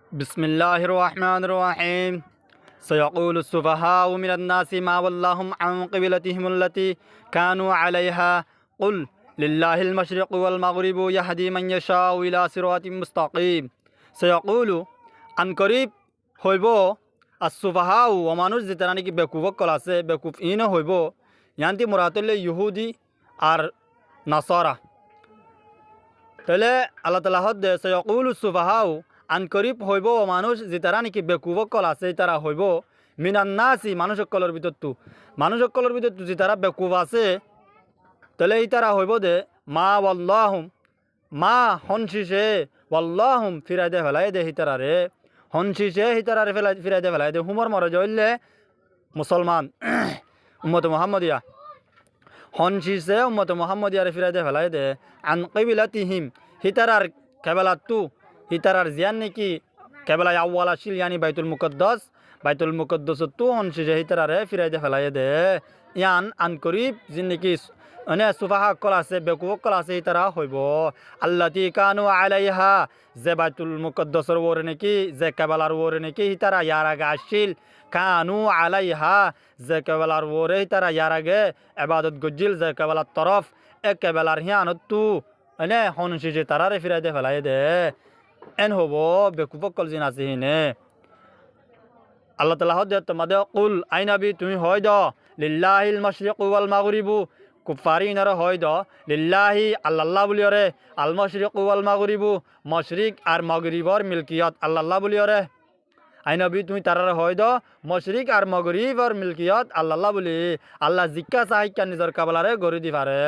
بسم الله الرحمن الرحيم. سيقول السفهاء من الناس ما ولاهم عن قبلتهم التي كانوا عليها قل لله المشرق والمغرب يهدي من يشاء إلى صراط مستقيم. سيقول عن قريب হইব السفهاء ومانوس যেটা নাকি বেকুফকল আছে বেকুফ ইন হইব ইয়ান্তি মুরাতুল ইহুদি আর নাসারা তাহলে আল্লাহ তাআলা হদে سيقول السفهاء আন করিব হইব মানুষ যে তারা নাকি বেকুবকল আছে তারা হইব মিনান্নাসি মানুষকলের ভিতরতু যে তারা বেকুব আছে তাহলে এই তারা হইব দে মা ওয়াল্লাহুম মা হনশিসে ওয়াল্লাহুম ফিরাই দে ফেলাই দে হিতারা রে হনশিসে হিতারা ফিরাই দে ফেলাই দে হুমর মরে জইলে মুসলমান উম্মত মুহাম্মদিয়া হনশিসে উম্মত মুহাম্মদিয়ারে ফিরাই দে ফেলাই দে আন কিবিলাতিহিম হিতারার কেবলাতু হিতারার জিয়ান নাকি কেবলা আউ্বাল আসিল ইয়ানি বাইতুল মুকদ্দস হনশিসে হিতারারে ফিরাই দে ফেলাই দে ইয়ান আন করিব যিন নাকি মানে সুফাহা কল আছে বেকুব কল আছে হিতারা হইব আল্লাতি কানু আলাইহা যে বাইতুল মুকদ্দসর ওরে নাকি যে কেবলার ওরে নাকি হিতারা ইয়ার আগে আসিল কানু আলাইহা যে কেবলার ওরে হিতারা ইয়ার আগে ইবাদত গজ্জিল যে কেবলার তরফ এ কেবলার হিয়ানতু মানে হনশিসে তারারে ফিরাই দে ফেলাই দে এন হব বেকুফকল জিন আছে হিনে আল্লাহ তাআলা হদে তোমাদের কুল আই নবী তুমি হয় দ লিল্লাহিল মাশরিকু ওয়াল মাগরিবু কুফারিনার হয় দ লিল্লাহি আল্লাহ বলিয়রে আল মাশরিকু ওয়াল মাগরিবু মশরিক আর মাগরিবর মিলকিয়ত আল্লাহ বলিয়রে আই নবী তুমি তারার হয় দ মশরিক আর মাগরিবর মিলকিয়ত আল্লাহ বলি আল্লাহ জিক্কা সাহিক্কা নিজর কাবলারে গরি দি পারে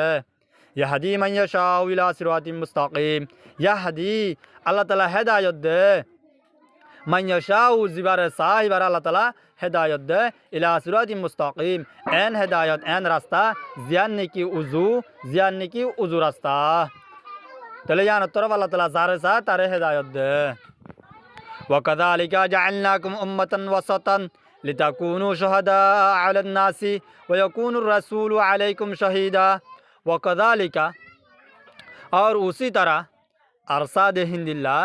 ইয়াহদি মান ইয়াশাউ ইলা সিরাতিম মুস্তাকিম ইয়াহদি আল্লাহ তাআলা হেদায়েত দে মান ইয়াশাউ জিবারে সাহিবার আল্লাহ তাআলা হেদায়েত দে ইলা সিরাতিম মুস্তাকিম এন হেদায়েত এন রাস্তা জিয়ান নেকি উজু রাস্তা তাহলে ইয়ান তরফ আল্লাহ তাআলা যারে সা তারে হেদায়েত দে وكذلك جعلناكم أمة وسطا لتكونوا شهداء على الناس ويكون الرسول عليكم شهيدا وكذلك और उसी तरह अरसाद हिंदिल्ला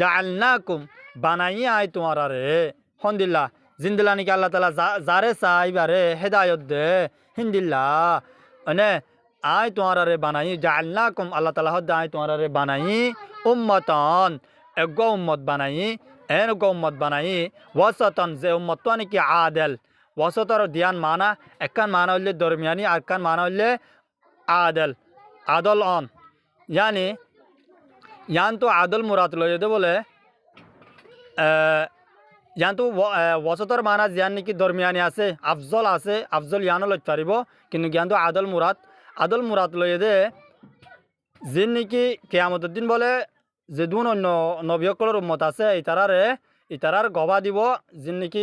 जालनाकुम बनाइए आए तुम्हारा रे हिंदिल्ला जिंदला निके अल्लाह ताला जारे साहिबारे हिदायत दे हिंदिल्ला अने आए तुम्हारा रे बनाई जालनाकुम अल्लाह ताला हद आए तुम्हारा रे बनाई उम्मतन एगो उम्मत बनाई एन गो उम्मत बनाई वसतन जे उम्मत तो निके आदल वसतर ध्यान माना एकन माना होले दरमियानी एकन माना होले आदल ऑन यानी यान तो आदल मुराद लो ये बोले यान तो वसतर माना ज्ञान की दरमियानी आसे अफजल यानो लग पारिब किन्तु ज्ञान तो आदल मुराद लो ये जिन की कियामत दिन बोले যে দুন অন্য নবীসকলের উম্মত আছে ইতারার গবা দিব যিন নাকি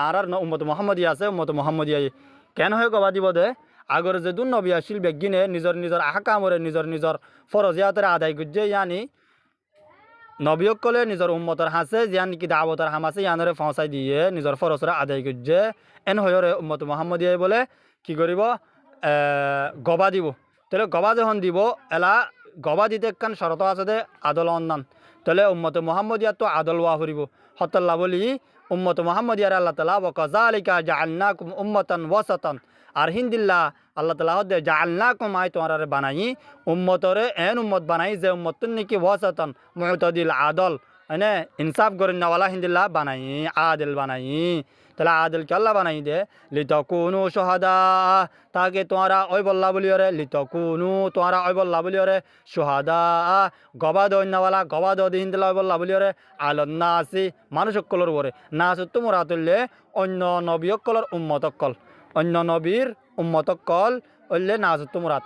আর উম্মত মুহাম্মদিয়া আছে উম্মত মুহাম্মদিয়া কেন হয়ে গবা দিব দে আগর যে দুন নবী আসিল বেগিনে নিজর আহকামরে নিজর ফরজিয়াতের আদায় গুজে ইয়ানি নবীসকলে নিজর উম্মতর হাসে যিয়ান নাকি দাওয়াতের হাম আছে ইয়ানরে পৌঁছাই দিয়ে নিজর ফরজরা আদায় গুজে এন হয়রে উম্মত মুহাম্মদিয়া বলে কি করিব গবা দিব তাহলে গবা যখন দিব এলা গবা দিতে কান শরত আছে দে আদল অন্যান তাহলে উম্মত মুহাম্মদিয়া তো আদল ওয়া হরিব হতাল্লা বলি উম্মত মুহাম্মদিয়ার আল্লাহ তাআলা ওয়া কাযালিকা জাআলনাকুম উম্মাতান ওয়াসাতান আর হিন্দিল্লা আল্লাহ তাআলা হদে জাআলনাকুম আই তোমারে বানাই উম্মতরে এন উম্মত বানাই যে উম্মতুন নাকি ওয়াসাতান মুতাদিল আদল মানে ইনসাফ করেন ওয়ালা হিন্দিল্লা বানাই আদল বানাই তাহলে আদল কে আল্লাহ বানাই দে লিতাকুনু শুহাদা তাকে তোমারা ওই বল্লা বলিও রে লিতাকুনু তোমারা ওই বল্লা বলিও রে শুহাদা গবাদ অন্যওয়ালা গবাদ হিন্দিল্লা ওই বল্লা বলিও রে আলন নাসি মানুষকলর ওরে নাস তোমরা তুললে অন্য নবীসকলর উম্মতকল অন্য নবীর উম্মতকল ওইলে নাস তোমরা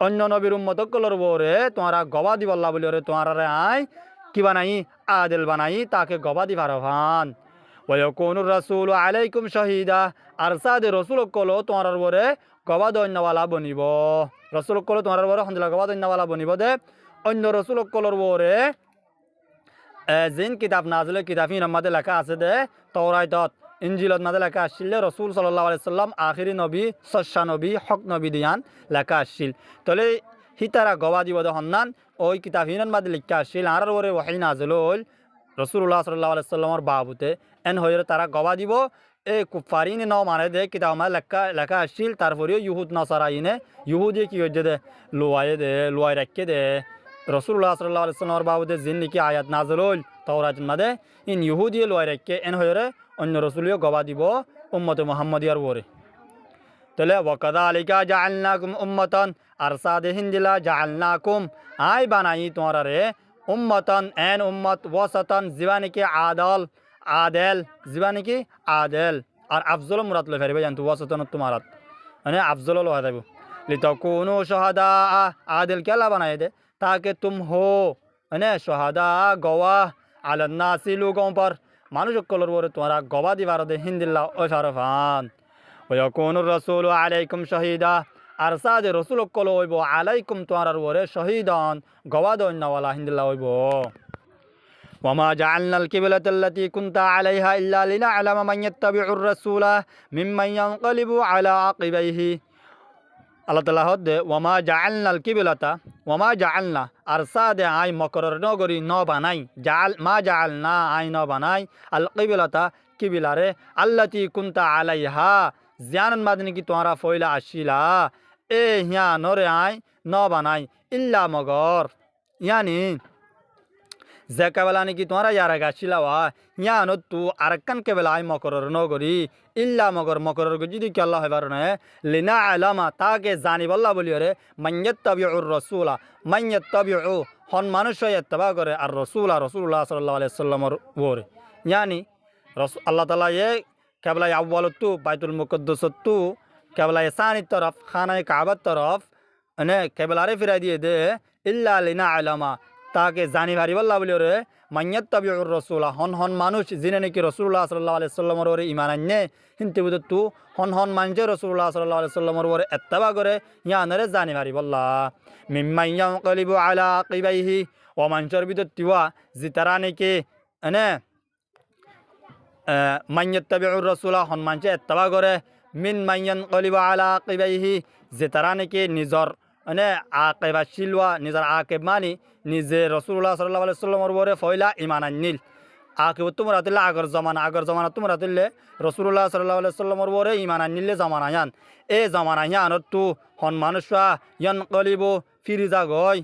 অন্য নবীর উম্মতকলর ওরে তোমারা গবাদি বল্লা বলিও রে তোমারা রে আই কি বানাই আদল বানাই তাকে গবাদি ভারভান ওয়াকুনুর রাসূল আলাইকুম শাহিদা আর সাদে রাসূল কলো তোমার ওরে গবাদ অন্যওয়ালা বনিব রাসূল কলো তোমার ওরে হন্দিলা গবাদ অন্যওয়ালা বনিব দে অন্য রাসূল কলোর ওরে জিন কিতাব নাজলে কিতাবিন আমাদে লেখা আছে দে তাওরাতত ইনজিলত মাদে লেখা আসছিল রাসূল সাল্লাল্লাহু আলাইহি সাল্লাম আখিরি নবী সচ্চা নবী হক নবী দিয়ান লেখা আসছিল তলে হিতারা গবাদি বদ হন্নান ওই কিতাবিন মাদে লেখা আসছিল আর ওরে ওহী নাজল হল রসুল্লাহ সাল্লাহ আলাইসাল্লামর বাবুতে এন হয়ে তারা গবা দিব এই কুফারিনে ন মানে দে কিতাব আমার লেখা লেখা আসছিল তারপরেও ইহুদ নসারা ইনে ইহুদি কি হচ্ছে দে লোয়াই রাখে দে রসুল্লাহ সাল্লাহ আলাইসাল্লামর বাবুতে জিন নাকি আয়াত নাজল হইল তাওরাত মাদে ইন ইহুদিয়ে লোয়াই রাখে এন হয়ে অন্য রসুলিও গবা দিব উম্মতে মুহাম্মদিয়ার ওরে তাহলে ওয়াকাযালিকা জাআলনাকুম উম্মাতান আর সাদে হিন্দিলা জাআলনাকুম আই বানাই তোমারা রে উম্মাতান এন উম্মত ওয়াসাতান জীবানিকে আদল আদেল জীবানিকে আদেল আর আফজল মুরাদ লই ফেরিবে জানতো ওয়াসাতান তোমারাত মানে আফজল লো হয় যাবো লিতাকুনু শুহাদা আদেল কেলা বানাই দে তাকে তুম হো মানে শুহাদা গওয়াহ আলান নাসি লোগোं पर মানুষ কলর ওরে তোমরা গওয়া দিবার দে হিন্দিল্লাহ ও শারফান ويكون الرسول عليكم شهيدا أرساد رسول كله ويبو عليكم توارر وره شهيدا قوادو إن ولا هند الله ويبو وما جعلنا القبلة التي كنت عليها إلا لنعلم من يتبع الرسول ممن ينقلب على عقبيه الله تعالى هد وما جعلنا القبلة وما جعلنا أرساد أي مقرر نغري نو بناي جعل ما جعلنا أي نو بناي القبلة قبلة التي كنت عليها জিয়ানন মাদনি কি তোমরা ফয়লা আসিলা এ হিয়া নরে আই ন বানাই ইল্লা মগর ইয়ানি যে কেবলা নাকি তোমরা ইয়ারা গাছিলা ওয়া ইয়ান তু আরেকখান কেবলা আই মকরর নগরি ইল্লা মগর মকরর যদি কি আল্লাহ হইবার না লিনা আলামা তাকে জানি বল্লা বলি রে মাইয়াত্তাবিউর রাসূলা মাইয়াত্তাবিউ হন মানুষ ইত্তবা করে আর রাসূলা রাসূলুল্লাহ সাল্লাল্লাহু আলাইহি সাল্লামর ওরে ইয়ানি আল্লাহ তাআলা কেবলা আউ্বালতু বাইতুল মুকদ্দাসতু কেবলা সানি তরফ খানায় কাবার তরফ মানে কেবলারে ফিরাই দিয়ে দে ইল্লা লিনা আলামা তাকে জানি ভারি বল্লা বলি রে মাইয়াত্তাবিউর রাসূলা হন হন মানুষ যিনি নাকি রাসূলুল্লাহ সাল্লাল্লাহু আলাইহি সাল্লামর ওরে ঈমান আননে হিনতে বুদতু হন হন মানুষ রাসূলুল্লাহ সাল্লাল্লাহু আলাইহি সাল্লামর ওরে ইত্তবা করে ইয়ানরে জানি ভারি বল্লা মিম্মান ইয়ানকালিবু আলা আকিবাইহি ও মানুষের বিদতিওয়া জিতারা নাকি মানে মাইয়াত্তাবিউর রাসূলা হন মানছে ইত্তবা করে মিন মাইয়ানকালিবু আলা আকিবাইহি যে তারা নাকি নিজর মানে আকিবা শিলওয়া নিজর আকিব মানি নিজে রাসূলুল্লাহ সাল্লাল্লাহু আলাইহি সাল্লামর ওরে ফয়লা ঈমান আননিল আকিব তোমরা দিলে আগর জামানা তোমরা দিলে রাসূলুল্লাহ সাল্লাল্লাহু আলাইহি সাল্লামর ওরে ঈমান আননিলে জামানা ইয়ান এ জামানা ইয়ান তু হন মানুষা ইয়ানকালিবু ফিরিজা গয়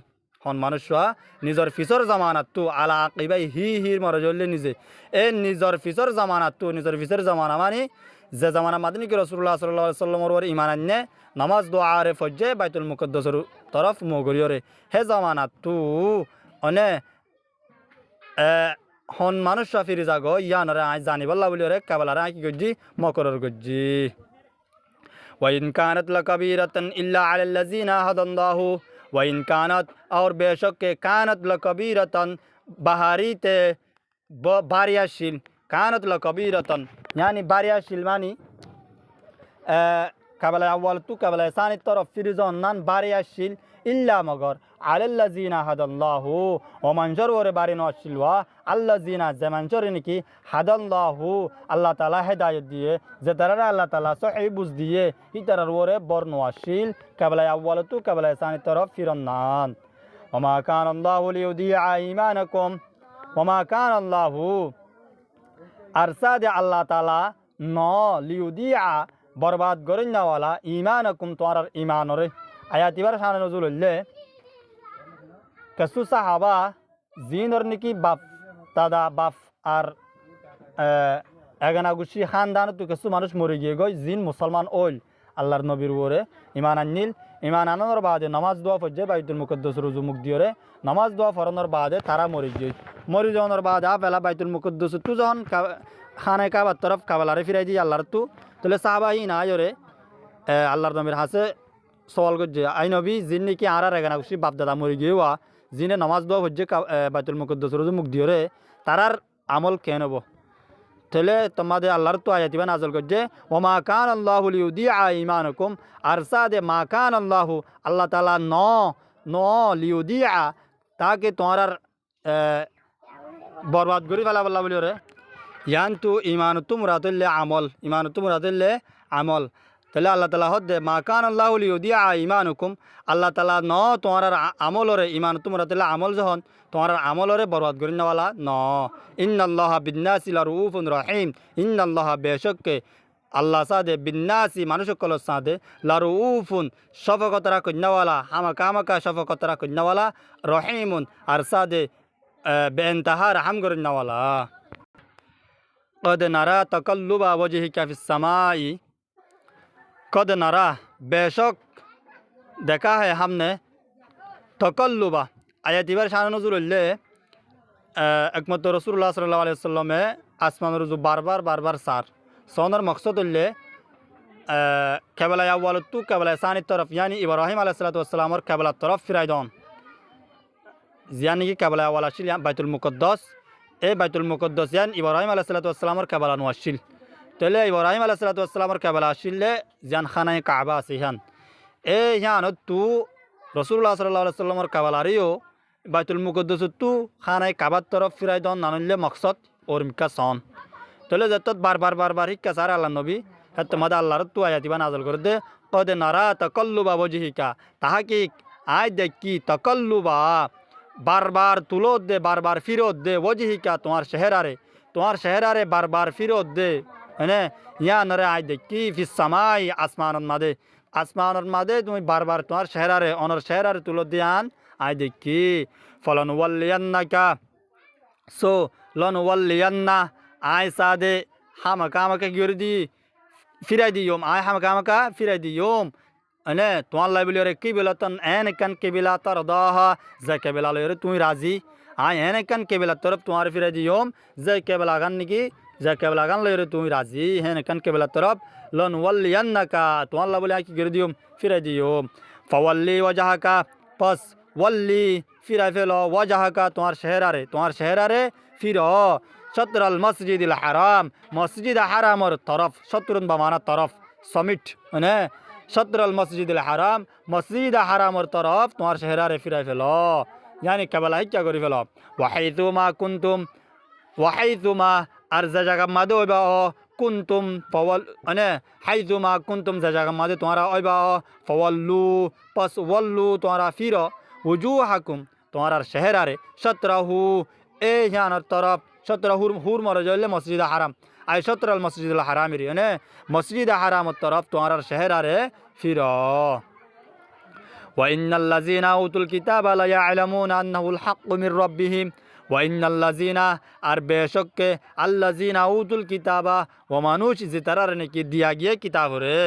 হন মানুষা নিজর ফিসর জামানাত তু আলা আকিবাই হির মরে জ্বললে নিজে এ নিজর ফিসর জামানাত তু নিজর ফিসর জামানা মানে যে জামানা মাদনী কি রাসূলুল্লাহ সাল্লাল্লাহু আলাইহি সাল্লামর ওর ঈমান আননে নামাজ দোয়া আরে ফজ্জে বাইতুল মুকদ্দাসের তরফ মগরিয়রে হে জামানাত তু অনে হন মানুষা ফিরিজা গো ইয়ানরে আই জানি বল্লা বলি রে কেবলারে আই কি গজ্জি মকরর গজ্জি ওয়াইন কানাত লাকাবীরাতান ইল্লা আলাল্লাযিনা হাদাল্লাহু ওয়াইন কানাত और बेशक के कानत लकबीरतन बहारीते बारियाशिल कानत लकबीरतन यानी बारियाशिल मानी काबला अव्वल तू काबला सानी तरफ फिरजन नान बारियाशिल इल्ला मगर आलल्लाजीना हदल्लाहु ओ मंजर ओरे बारी नशिलवा अल्लाजीना जे मंजर इनकी हदल्लाहु अल्लाह ताला हिदायत दिए जे तररा अल्लाह ताला सही बुझ दिए ही तरर ओरे बरनवाशिल काबला अव्वल तू काबला सानी तरफ फिरन्नान وما كان الله ليضيع إيمانكم وما كان الله أرساد الله تعالى نو ليضيع برباد করুন ওয়ালা ঈমানাকুম তোমার ঈমানরে আয়াত এবার শানে নজুল হইলে কিছু সাহাবা জিনর নাকি বাপ দাদা বাপ আর এগানা গুছি খানদান তো কিছু মানুষ মরে গিয়ে গই জিন মুসলমান ওইল আল্লাহর নবীর ওরে ঈমান আননিল ঈমান আনানোর বাদে নামাজ দোয়া ফজ্জে বাইতুল মুকদ্দাস রুজু মুখ দিয়রে নামাজ দোয়া ফরানোর বাদে তারা মরি যাওয়ার বাদে আপেলা বাইতুল মুকদ্দাস তু যখন খানায় কাবার তরফ কাবালারে ফিরাই দিয়ে আল্লাহর তু তাহলে সাহাবাহি না আয়রে আল্লাহর নবীর হাসে সওয়াল করছে আই নবী জিন নাকি আর এগানা গুছি বাপ দাদা মরি গিয়েওয়া জিনে নামাজ দোয়া ফজ্জে বাইতুল মুকদ্দাস রুজু মুখ দিয়রে তারার আমল কেন হব তাহলে তোমাদের আল্লাহর তো আয়াতিবা নাজল করছে ওমা কান আল্লাহু লিউদিআ ঈমানাকুম আরসাদে মা কান আল্লাহু আল্লাহ তাআলা ন লিউদিআ তাকে তোমার বরবাদ করি ফেলা বল্লা বলি রে ইয়ান তু ঈমানুতু মুরাদুল্লে আমল ঈমানুতু মুরাদুল্লে আমল তাহলে আল্লাহ তালা হদ্দে মা কান আল্লাহ দিয়া ইমানুকুম আল্লাহ তালা ন তোমার আমলরে ইমান তোমরা তাহলে আমল যখন তোমার আমলরে বরবাদ করি নেওয়ালা ন ইন্নাল্লাহ বিন্নাসিল রউফুন রহিম ইন্নাল্লাহ বেশককে আল্লাহ সাদে বিন্নাসি মানুষ সকল সাদে লারউফুন শফকতরা কন্যাওয়ালা হামাকা হামাকা শফকতরা কন্যাওয়ালা রহিমুন আর সাদে বেএনতাহা রাহাম করিনাওয়ালা কদ নারা তাকাল্লুবা ওয়াজহিকা ফিস সামাই কদ নারা বেশক দেখা है हमने तकल्लुबा आयत इबार शान नजुल उल्ले एकमत रसूलुल्लाह सल्लल्लाहु अलैहि वसल्लम आसमान रुजु बार बार सार सोनर मकसद उल्ले केबला अव्वल तू केबला सानी तरफ यानी इब्राहिम अलैहिस्सलातु वस्सलाम और केबला तरफ फिराइदोन यानी कि केबला अव्वल अशिल बैतुल मुक़द्दस ए बैतुल मुक़द्दस यानी इब्राहिम अलैहिस्सलातु वस्सलाम और केबला नुअशिल तले इब्राहिम अलैहिस्सलातु वस्सलाम और केबला अशिल जान खाना काबा सिहान ए यहाँ तू रसूलुल्लाह सल्लल्लाहु अलैहि वसल्लम और काबलारियो बैतुल मुक़द्दस तू खाना काबा तरफ फिराइदोन नानुल्ले मकसद और मिका सन तले जत बार बार हिक्का सारा अल्लाह नबी हत मदा अल्लाह तू आयातिबा नाज़िल कर दे कद नारा तकल्लुबा वजहिका ताकि आय देखी तकल्लुबा बार तुलो दे बार फिरोत दे वजहिका तुम्हार शहरारे बार फिरोत दे है या नरे आय देखी फिस समाई आसमान मादे तुम्हें बार तुम्हार शहरारे अनर शहरारे तुलो दियान आय देखी फलन वल्लियन्नाका सो लन वल्लियन्ना आय सादे हामका गिरदी फिराई दी योम आय हामका फिराई दी योम अने तुम्हार लाइबली रे की बेलतन एन कन के बेला तरदाहा जे के बेला रे तुई राजी आय एन कन के बेला तरफ तुम्हार फिराई दी योम जे के बेला गन की जे के बेला गन ले तुई राजी एन कन के बेला तरफ लन वल्लियन्नाका तुम्हार लाइबली की गिरदी योम फिराई दी योम फवल्ली वजहका पस वल्ली फिराई फेलो वजहका तुम्हार शहरारे फिरो शत्र अल मस्जिदिल हराम मस्जिद हराम और तरफ शत्रुन बमाना तरफ समिट है शत्र अल मस्जिदिल हराम मस्जिद हराम और तरफ तुम्हार शहरारे फिराई फेलो यानी कबला क्या करी फेलो वहैतुमा कुंतुम वहैतुमा अर्ज जगह मादो बा कुंतुम फवल अने हैतुमा कुंतुम जगह मादे तुम्हारा ओबा फवल्लू पस वल्लू तुम्हारा फिरो वजूहकुम तुम्हारा शहरारे शत्रहु ए यान तरफ शत्र हुर मर जाइले मस्जिद हराम आय शत्र अल मस्जिद हराम रे मस्जिद हराम तरफ तुम्हारा शहरारे फिरो व इन्नल्लज़ीना उतुल किताब ला यअलमून अन्नहुल हक़्क़ु मिर रब्बिहिम व इन्नल्लज़ीना और बेशक के अल्लज़ीना उतुल किताबा व मानुष जितरार ने की दिया गया किताब रे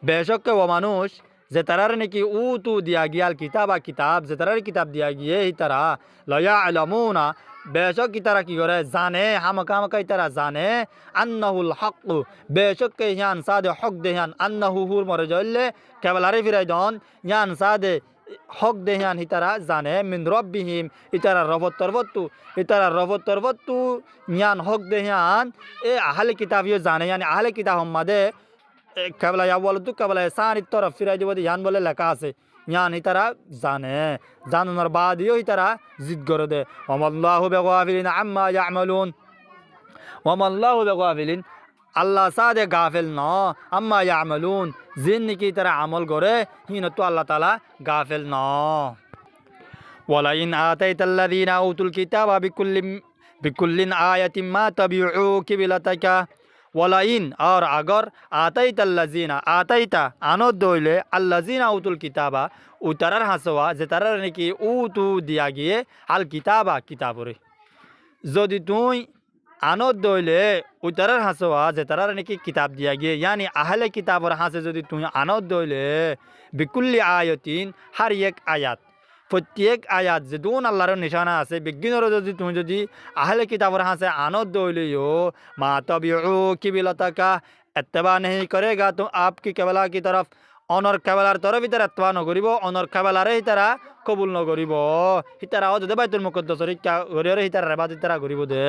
बेशक के व मानुष जितरार ने की ऊतु दिया गया किताबा किताब जितरार किताब दिया गया ही तरह ला यअलमूना बेशक की तरह की करे जाने हम काम कई तरह जाने अन्नहुल हक़्क़ु बेशक के यान सादे हक दे यान अन्नहु हुर मर जल्ले केवलारे फिराई दोन यान सादे हक दे यान ही तरह जाने मिन रब्बिहिम इतरा रवत तरवत्तु यान हक दे यान ए अहले किताब यो जाने यानी अहले किताब हम मादे केवला या बोल तू केवला सारी तरफ फिराई दे यान बोले लका से यान ही तरह जानवर बाद यो ही तरह जिद कर दे वमल्लाहु बिगाफिलिन अम्मा यामलून वमल्लाहु बिगाफिलिन अल्लाह सादे गाफिल न अम्मा यामलून जिन की तरह अमल करे ही न तो अल्लाह ताला गाफिल न वलाइन आतैतल्लज़ीना उतुल किताबा बिकुल्लिन आयतिन मा तबिउ किबलतका वलाइन और अगर आतैतल्लज़ीना आतैता आनो दोइले अल्लज़ीना उतुल किताबा उतरार हासवा जेतरार ने की उतु दिया गए आल किताबा किताब रे যদি তুই আনত দইলে উতরার হাসवा जेतरार ने की किताब दिया गए यानी अहले किताबर हासे যদি তুই আনত দইলে बिकुल्ली आयतिन हर एक आयात प्रत्येक आयात जे दोन अल्लाहर निशाना আছে বিজ্ঞানের যদি তুমি যদি আহলে কিতাবের হাসে আনত দইলিও मा तबिउ किबलतका इत्तबा नहीं करेगा तो आपकी केबला की तरफ অনর কেবলার तरफ इतर इत्तबा न करिब অনর কেবলারে ইতারা কবুল ন করিব ইতারা ওদে বাইতুল মুকদ্দাসের क्या গরিয়রে ইতারা ইবাদত ইতারা করিব দে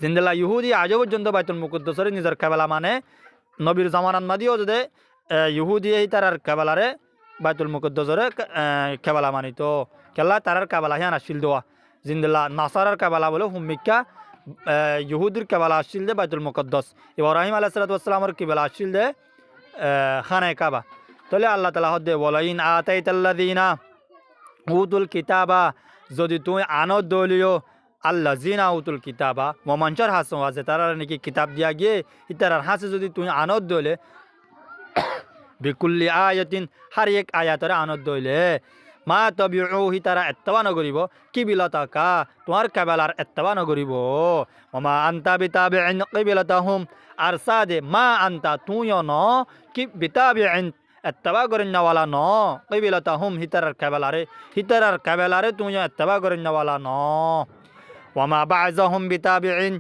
জিন্দালা ইহুদি আজ পর্যন্ত বাইতুল মুকদ্দাসের নিজের কেবলা মানে নবীর জামানাত মাদিও ওদে ইহুদি ইতারার কেবলারে বাইতুল মুকদ্দাসের কেবলা মানিত কেলা তারার কেবলা হিয়ান আসিল দোয়া জিন্দালা নাসারার কেবলা বলে হুমিকা ইহুদির কেবলা আসছিল দে বাইতুল মুকদ্দাস, ইব্রাহিম আলাইহিস সালাতু ওয়াস সালামের কেবলা আসছিল দে খানায়ে কাবা। তাহলে আল্লাহ তাআলা হদ্দে ওয়ালাইন আতাইতাল্লাযিনা উতুল কিতাবা, যদি তুই আনত দলিও আল্লাযিনা উতুল কিতাবা মমানচার হাসো আছে তারা নাকি কিতাব দিয়া গিয়ে ইতারার হাসে যদি তুই আনত দলে বিকুল্লি আয়াতিন হার এক আয়াতরে আনত দইলে মা তবিউ হি তারা এত্তবা নগরিব কিবিলাতাকা তোমার কাবেলার এত্তবা নগরিব ওমা আনতা বিতাবিইন কিবিলাতাহুম আর সাদে মা আনতা তুইও ন কি বিতাবিইন এত্তবা করেন নাওয়ালা ন কিবিলাতাহুম হিতারার কাবেলারে তুইও এত্তবা করেন নাওয়ালা ন ওমা বা'যহুম বিতাবিইন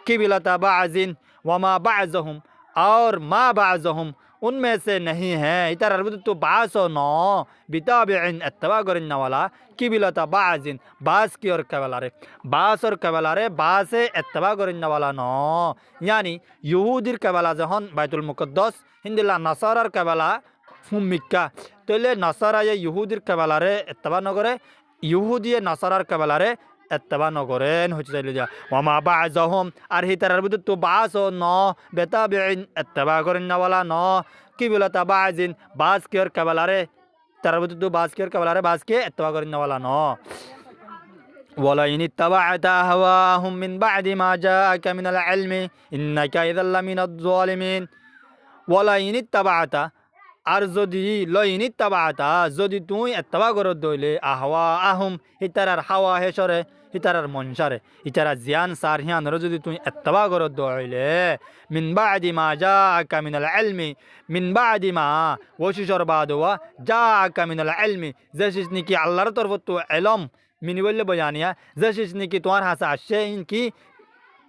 কিবিলাতা বা'যিন ওমা বা'যহুম और माँ बाज़हुम उनमें से नहीं है इतर अरबुद तो बासो नौ बिताबिन अत्तबा करने वाला किबिलता बाजिन बास की और कबलारे बास और कबलारे बासे अत्तबा करने वाला नौ यानी यहूदीर कबला जहन बैतुल मुकद्दस हिंदिला नसारार कबला फुमिक्का तो ले नसारा ये यहूदीर कबलारे अत्तबा न करे यहूदी नसारार कबलारे এত্তবা নগরেন হচ্ছে চাইলে যা ওমা বা'যহুম আর হিতারার ভিতর তো বাসও ন বেতাবিইন এত্তবা করেন নাওয়ালা ন কিবিলাতা বা'যিন বাস কি আর কাবলারে তার ভিতর তো বাস কি আর কাবলারে বাস কে এত্তবা করেন নাওয়ালা ন ওয়ালাইন ইত্তাবা'তা হাওয়াহুম মিন বা'দি মা জাআকা মিনাল ইলমি ইন্নাকা ইযাল লামিনাজ যালিমিন ওয়ালাইন ইত্তাবা'তা আর যদি লইন ইত্তাবা'তা যদি তুই এত্তবা করত দইলে আহওয়া আহুম হিতারার হাওয়া হেসরে হিতারার মনসারে হিতারা জিয়ান সার হিয়ানরে যদি তুই এত্তবা করত দইলে মিন বা'দি মা জাআকা মিনাল ইলমি মিন বা'দি মা ওশিশর বাদওয়া জাআকা মিনাল ইলমি জেসিস নাকি আল্লাহর তরফ তো ইলম মিনি বললে বয়ানিয়া জেসিস নাকি তোমার হাসা আসে ইনকি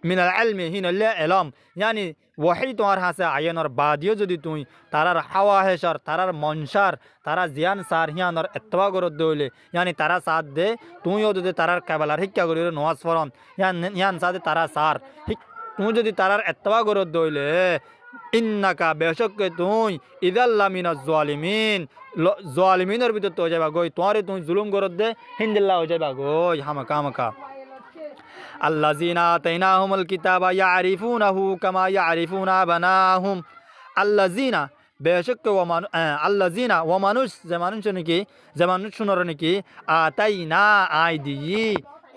মিনাল ইলমি হিনলে ইলম यानी वही तुम्हार हासे आयन और बादियो जदि तुई तारार हावा हेशर तारार मनसार तारा जियान सार हियान और एत्तबा करत दइले यानी तारा साथ दे तुइओ जदि तारार काबलार हिक्का करियो नमाज पढ़न यान साथे तारा सार तुई जदि तारार एत्तबा करत दइले इन्नाका बेशक तुई इदाल लामिनाज जालिमिन जालिमिनर ভিতর তো যাবা গই তোরে তুই জুলুম করত দে হিন্দিল্লাহ হয়ে যাবা গই হামাকা আল্লাযিনা আতাইনাহুমুল কিতাবা ইয়ারিফুনাহু কামা ইয়ারিফুনা আবনাহুম আল্লাযিনা বেশক আল্লাযিনা ওয়া মানুষ যে মানুষ শুনর নাকি আতাইনা আই দিই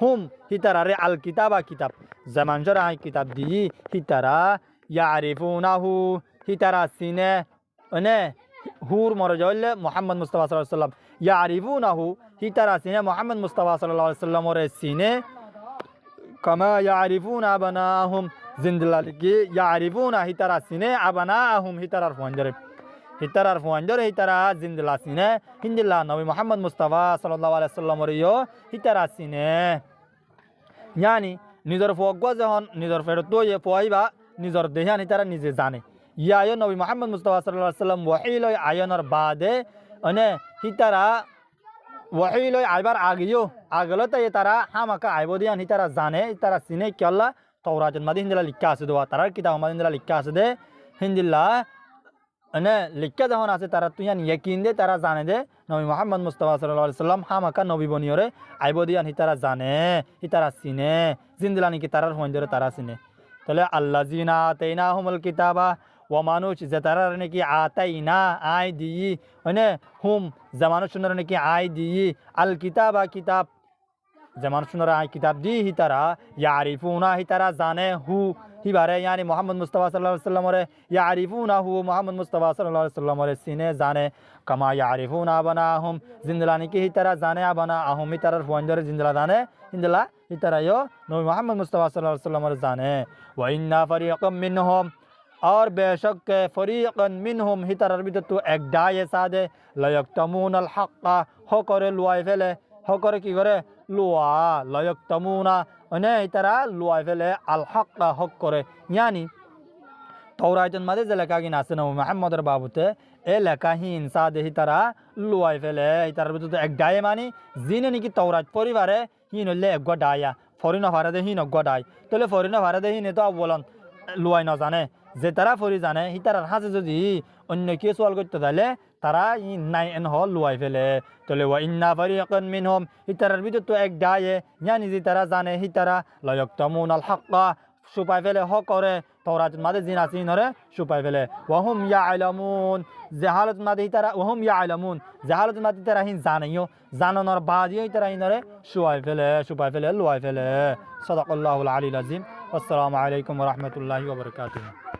হুম হিতারারে আল কিতাবা কিতাব যে মানুষের আই কিতাব দিই হিতারা ইয়ারিফুনাহু হিতারা সিনে অনে হুর মরজাইলে মুহাম্মদ মুস্তাফা সাল্লাল্লাহু আলাইহি ওয়াসাল্লাম ইয়ারিফুনাহু হিতারা সিনে মুহাম্মদ মুস্তাফা সাল্লাল্লাহু আলাইহি ওয়াসাল্লাম ওরে সিনে কামা ইয়ারিফুনা আবনাহুম জিন্দিল্লাহ কি ইয়ারিফুনা হিতারা সিনে আবনাহুম হিতারার ফুয়াঞ্জরে হিতারা জিন্দিল্লাহ সিনে হিন্দিল্লাহ নবী মুহাম্মদ মুস্তাফা সাল্লাল্লাহু আলাইহি ওয়াসাল্লাম রিও হিতারা সিনে यानी নিজর ফুয়াগা যখন নিজর ফেরত তো ফুয়াইবা নিজর দেহান হিতারা নিজে জানে ইয়া নবী মুহাম্মদ মুস্তাফা সাল্লাল্লাহু আলাইহি ওয়াসাল্লাম ওয়াহি লই আয়নার বাদে অনে হিতারা ওয়াহি লই আইবার আগলতে তারা হামাকা আইব দিয়ান হিতারা জানে তারা সিনে কেল্লা তাওরাত মাদি হিন্দিলা লিখা আছে দোয়া তারার কিতাব মাদি হিন্দিলা লিখা আছে দে হিন্দিল্লা অনে লিখা যখন আছে তারা তুইয়ান ইয়াকিন দে তারা জানে দে নবী মুহাম্মদ মুস্তাফা সাল্লাল্লাহু আলাইহি ওয়াসাল্লাম হামাকা নবী বনিয়রে আইব দিয়ান হিতারা জানে হিতারা সিনে জিন্দিলা নাকি তারার হইন্দরে তারা সিনে তাহলে আল্লাযিনা আতাইনাহুমুল কিতাবা ও মানুষ যে তারা নাকি আতাইনা আই দিই মানে হুম যে মানুষ নাকি আই দিই আল কিতাবা কিতাব যে মানুষ আই কিতাব দি হিতারা ইয়ারিফুনা হিতারা জানে হু হিবারে यानी মোহাম্মদ মুস্তাফা সাল্লাল্লাহু আলাইহি ওয়াসাল্লামরে ইয়ারিফুনা হু মোহাম্মদ মুস্তাফা সাল্লাল্লাহু আলাইহি ওয়াসাল্লামরে সিনে জানে কামা ইয়ারিফুনা আবনাহুম জিন্দিলা নাকি হিতারা জানে আবনা আহুম হিতারার ফুয়াঞ্জরে জিন্দিলা জানে হিন্দিলা হিতারা ইয়ো নবী মোহাম্মদ মুস্তাফা সাল্লাল্লাহু আলাইহি ওয়াসাল্লামরে জানে ওয়া ইন্না ফারিকাম মিনহুম और बेशक फरीक़न मिनहुम हितारार ভিতর তো এক ডায়ে সাদে লায়াকতামুনাল হাক্কা হ করে লুয়াই ফেলে হ করে কি করে লুয়া লায়াকতামুনা মানে হিতারা লুয়াই ফেলে আল হাক্কা হক করে यानी তাওরাতের মাঝে যে লেখা কিনা আছে নবী মুহাম্মদের বাবুতে এ লেখাহীন সাদে হিতারা লুয়াই ফেলে হিতারার ভিতর তো এক ডায়ে মানে জিনে নাকি তাওরাত পরিবারে হিন হলে এক ডায়া ফরিনা ফারাদে হিন এক ডাই তাহলে ফরিনা ফারাদে হিন তো বলন লুয়াই না জানে যে তারা ফরি জানে হিতারার হাতে যদি অন্য কেউ সোয়াল করতে তাহলে তারা নাই এন হল লুয়াই ফেলে তলে ওয়া ইন্না ফারিকান মিনহুম ইতারার ভিতর তো এক ডায়ে ইয়ানি যে তারা জানে হি তারা লা ইয়াকতামুন আল হাক্কা সুপাই ফেলে হক করে তওরাত মাদে জিনা সিনরে সুপাই ফেলে ওয়া হুম ইয়ালামুন জাহালত মাদে তারা ওয়া হুম ইয়ালামুন জাহালত মাদে তারা হিন জানাইও জানানোর বাদিও তারা ইনরে সুপাই ফেলে লুয়াই ফেলে সাদাকাল্লাহুল আলিল আযীম আসসালামু আলাইকুম ওয়া রাহমাতুল্লাহি ওয়া বারাকাতুহু